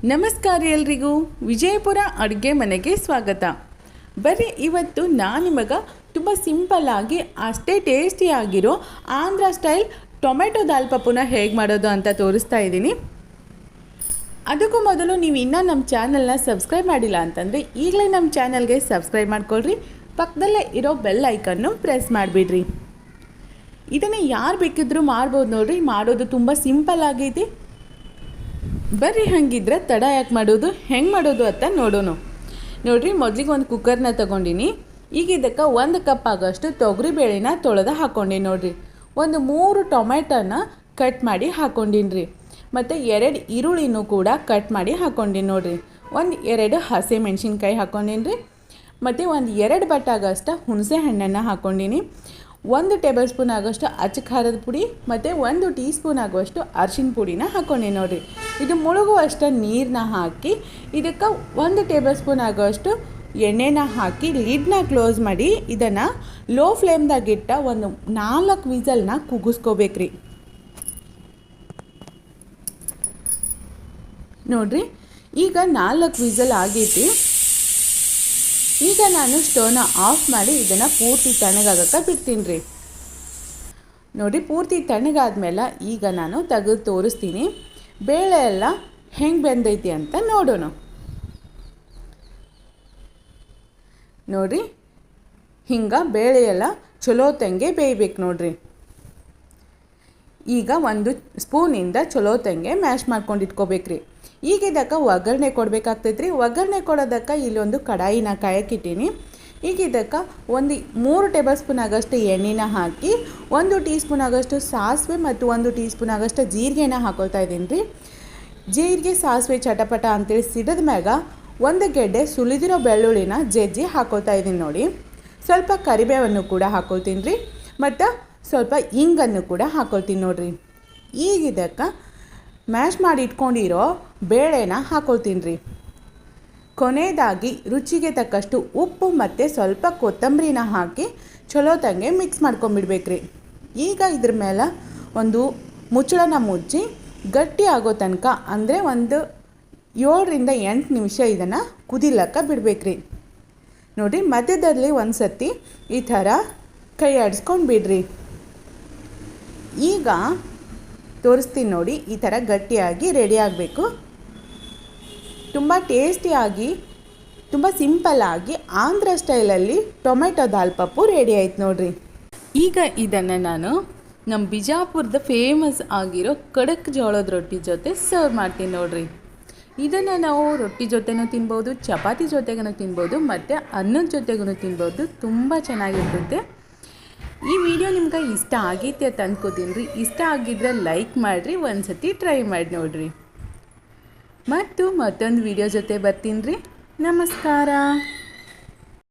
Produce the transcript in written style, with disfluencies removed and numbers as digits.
ನಮಸ್ಕಾರ ಎಲ್ರಿಗೂ ವಿಜಯಪುರ ಅಡುಗೆ ಮನೆಗೆ ಸ್ವಾಗತ. ಬರ್ರಿ ಇವತ್ತು ನಾನು ನಿಮಗೆ ತುಂಬ ಸಿಂಪಲ್ಲಾಗಿ ಅಷ್ಟೇ ಟೇಸ್ಟಿಯಾಗಿರೋ ಆಂಧ್ರ ಸ್ಟೈಲ್ ಟೊಮೆಟೊ ದಾಲ್ ಪಪ್ಪುನ ಹೇಗೆ ಮಾಡೋದು ಅಂತ ತೋರಿಸ್ತಾ ಇದ್ದೀನಿ. ಅದಕ್ಕೂ ಮೊದಲು ನೀವು ಇನ್ನೂ ನಮ್ಮ ಚಾನಲ್ನ ಸಬ್ಸ್ಕ್ರೈಬ್ ಮಾಡಿಲ್ಲ ಅಂತಂದರೆ ಈಗಲೇ ನಮ್ಮ ಚಾನಲ್ಗೆ ಸಬ್ಸ್ಕ್ರೈಬ್ ಮಾಡ್ಕೊಳ್ರಿ. ಪಕ್ಕದಲ್ಲೇ ಇರೋ ಬೆಲ್ ಐಕನ್ನು ಪ್ರೆಸ್ ಮಾಡಿಬಿಡ್ರಿ. ಇದನ್ನು ಯಾರು ಬೇಕಿದ್ರೂ ಮಾಡ್ಬೋದು ನೋಡಿರಿ. ಮಾಡೋದು ತುಂಬ ಸಿಂಪಲ್ ಆಗೈತಿ. ಬರ್ರಿ ಹಂಗಿದ್ರೆ ತಡ ಯಾಕೆ ಮಾಡೋದು, ಹೆಂಗೆ ಮಾಡೋದು ಅಂತ ನೋಡೋಣ. ನೋಡಿರಿ, ಮೊದಲಿಗೆ ಒಂದು ಕುಕ್ಕರ್ನ ತೊಗೊಂಡಿನಿ. ಈಗ ಇದಕ್ಕೆ 1 ಕಪ್ ಆಗೋಷ್ಟು ತೊಗರಿಬೇಳೆನ ತೊಳೆದು ಹಾಕ್ಕೊಂಡಿ. ನೋಡಿರಿ, ಒಂದು 3 ಟೊಮೆಟೊನ ಕಟ್ ಮಾಡಿ ಹಾಕ್ಕೊಂಡಿನಿ ರೀ. ಮತ್ತು 2 ಈರುಳ್ಳಿನೂ ಕೂಡ ಕಟ್ ಮಾಡಿ ಹಾಕ್ಕೊಂಡಿನಿ. ನೋಡಿರಿ, 1-2 ಹಸಿ ಮೆಣಸಿನ್ಕಾಯಿ ಹಾಕ್ಕೊಂಡಿನಿ ರೀ. ಮತ್ತು 1-2 ಬಟ್ಟಾಗಷ್ಟು ಹುಣಸೆ ಹಣ್ಣನ್ನು ಹಾಕ್ಕೊಂಡಿನಿ. 1 ಟೇಬಲ್ ಸ್ಪೂನ್ ಆಗೋಷ್ಟು ಅಚ್ಚ ಖಾರದ ಪುಡಿ ಮತ್ತು 1 ಟೀ ಸ್ಪೂನ್ ಆಗುವಷ್ಟು ಅರಿಶಿನ ಪುಡಿನ ಹಾಕ್ಕೊಂಡಿ. ನೋಡಿರಿ, ಇದು ಮುಳುಗುವಷ್ಟು ನೀರನ್ನ ಹಾಕಿ ಇದಕ್ಕೆ 1 ಟೇಬಲ್ ಸ್ಪೂನ್ ಆಗೋಷ್ಟು ಎಣ್ಣೆನ ಹಾಕಿ ಲಿಡ್ನ ಕ್ಲೋಸ್ ಮಾಡಿ ಇದನ್ನು ಲೋ ಫ್ಲೇಮ್ದಾಗಿಟ್ಟ ಒಂದು 4 ವಿಸಲ್ನ ಕುಗ್ಗಿಸ್ಕೋಬೇಕ್ರಿ. ನೋಡಿರಿ, ಈಗ 4 ವಿಸಲ್ ಆಗೈತಿ. ಈಗ ನಾನು ಸ್ಟವ್ನ ಆಫ್ ಮಾಡಿ ಇದನ್ನು ಪೂರ್ತಿ ತಣ್ಣಗಾಗಕ್ಕೆ ಬಿಡ್ತೀನಿ ರೀ. ನೋಡಿ, ಪೂರ್ತಿ ತಣ್ಣಗಾದ್ಮೇಲೆ ಈಗ ನಾನು ತೆಗೆದು ತೋರಿಸ್ತೀನಿ. ಬೇಳೆ ಎಲ್ಲ ಹೆಂಗೆ ಬೆಂದೈತಿ ಅಂತ ನೋಡೋಣ. ನೋಡಿರಿ, ಹಿಂಗೆ ಬೇಳೆ ಎಲ್ಲ ಚಲೋ ತಂಗೆ ಬೇಯಬೇಕು. ನೋಡಿರಿ, ಈಗ 1 ಸ್ಪೂನಿಂದ ಚಲೋ ತಂಗೆ ಮ್ಯಾಶ್ ಮಾಡ್ಕೊಂಡು ಇಟ್ಕೋಬೇಕ್ರಿ. ಈಗ ಇದಕ್ಕೆ ಒಗ್ಗರಣೆ ಕೊಡಬೇಕಾಗ್ತೈತ್ರಿ. ಒಗ್ಗರಣೆ ಕೊಡೋದಕ್ಕೆ ಇಲ್ಲೊಂದು ಕಡಾಯಿನ ಕಾಯಕ್ಕಿಟ್ಟೀನಿ. ಈಗ ಇದಕ್ಕೆ 3 ಟೇಬಲ್ ಸ್ಪೂನ್ ಆಗೋಷ್ಟು ಎಣ್ಣೆನ ಹಾಕಿ 1 ಟೀ ಸ್ಪೂನ್ ಆಗೋಷ್ಟು ಸಾಸಿವೆ ಮತ್ತು 1 ಟೀ ಸ್ಪೂನ್ ಆಗೋಷ್ಟು ಜೀರಿಗೆನ ಹಾಕೊಳ್ತಾ ಇದ್ದೀನಿ ರೀ. ಜೀರಿಗೆ ಸಾಸಿವೆ ಚಟಪಟ ಅಂತೇಳಿ ಸಿಡಿದ ಮ್ಯಾಗ 1 ಗೆಡ್ಡೆ ಸುಲಿದಿರೋ ಬೆಳ್ಳುಳ್ಳಿನ ಜಜ್ಜಿ ಹಾಕೊಳ್ತಾ ಇದ್ದೀನಿ. ನೋಡಿ, ಸ್ವಲ್ಪ ಕರಿಬೇವನ್ನು ಕೂಡ ಹಾಕೊಳ್ತೀನಿ ರೀ. ಮತ್ತು ಸ್ವಲ್ಪ ಇಂಗನ್ನು ಕೂಡ ಹಾಕೊಳ್ತೀನಿ. ನೋಡಿರಿ, ಈಗ ಇದಕ್ಕೆ ಮ್ಯಾಶ್ ಮಾಡಿ ಇಟ್ಕೊಂಡಿರೋ ಬೇಳೆನ ಹಾಕೊಳ್ತೀನಿ ರೀ. ಕೊನೆಯದಾಗಿ ರುಚಿಗೆ ತಕ್ಕಷ್ಟು ಉಪ್ಪು ಮತ್ತು ಸ್ವಲ್ಪ ಕೊತ್ತಂಬರಿನ ಹಾಕಿ ಚಲೋ ತಂಗೆ ಮಿಕ್ಸ್ ಮಾಡ್ಕೊಂಬಿಡ್ಬೇಕ್ರಿ. ಈಗ ಇದ್ರ ಮೇಲೆ ಒಂದು ಮುಚ್ಚಳನ ಮುಚ್ಚಿ ಗಟ್ಟಿ ಆಗೋ ತನಕ ಅಂದರೆ ಒಂದು 7ರಿಂದ 8 ನಿಮಿಷ ಇದನ್ನು ಕುದಿಲಕ್ಕ ಬಿಡ್ಬೇಕ್ರಿ. ನೋಡಿರಿ, ಮಧ್ಯದಲ್ಲಿ ಒಂದು ಸತಿ ಈ ಥರ ಕೈ ಆಡಿಸ್ಕೊಂಡು ಬಿಡ್ರಿ. ಈಗ ತೋರಿಸ್ತೀನಿ ನೋಡಿ, ಈ ಥರ ಗಟ್ಟಿಯಾಗಿ ರೆಡಿ ಆಗಬೇಕು. ತುಂಬ ಟೇಸ್ಟಿಯಾಗಿ ತುಂಬ ಸಿಂಪಲ್ಲಾಗಿ ಆಂಧ್ರ ಸ್ಟೈಲಲ್ಲಿ ಟೊಮೆಟೊ ದಾಲ್ ಪಪ್ಪು ರೆಡಿ ಆಯ್ತು ನೋಡಿರಿ. ಈಗ ಇದನ್ನು ನಾನು ನಮ್ಮ ಬಿಜಾಪುರದ ಫೇಮಸ್ ಆಗಿರೋ ಕಡಕ್ ಜೋಳದ ರೊಟ್ಟಿ ಜೊತೆ ಸರ್ವ್ ಮಾಡ್ತೀನಿ. ನೋಡಿರಿ, ಇದನ್ನು ನಾವು ರೊಟ್ಟಿ ಜೊತೆನೂ ತಿನ್ಬೋದು, ಚಪಾತಿ ಜೊತೆಗೂ ತಿನ್ಬೋದು ಮತ್ತು ಅನ್ನದ ಜೊತೆಗೂ ತಿನ್ಬೋದು. ತುಂಬ ಚೆನ್ನಾಗಿರುತ್ತೆ. ಈ ವಿಡಿಯೋ ನಿಮ್ಗೆ ಇಷ್ಟ ಆಗೈತೆ ಅಂತ ಅಂದ್ಕೋತೀನಿ ರೀ. ಇಷ್ಟ ಆಗಿದ್ರೆ ಲೈಕ್ ಮಾಡಿರಿ, ಒಂದು ಸತಿ ಟ್ರೈ ಮಾಡಿ ನೋಡಿರಿ. ಮತ್ತೊಂದು ವಿಡಿಯೋ ಜೊತೆ ಬರ್ತೀನಿ ರೀ. ನಮಸ್ಕಾರ.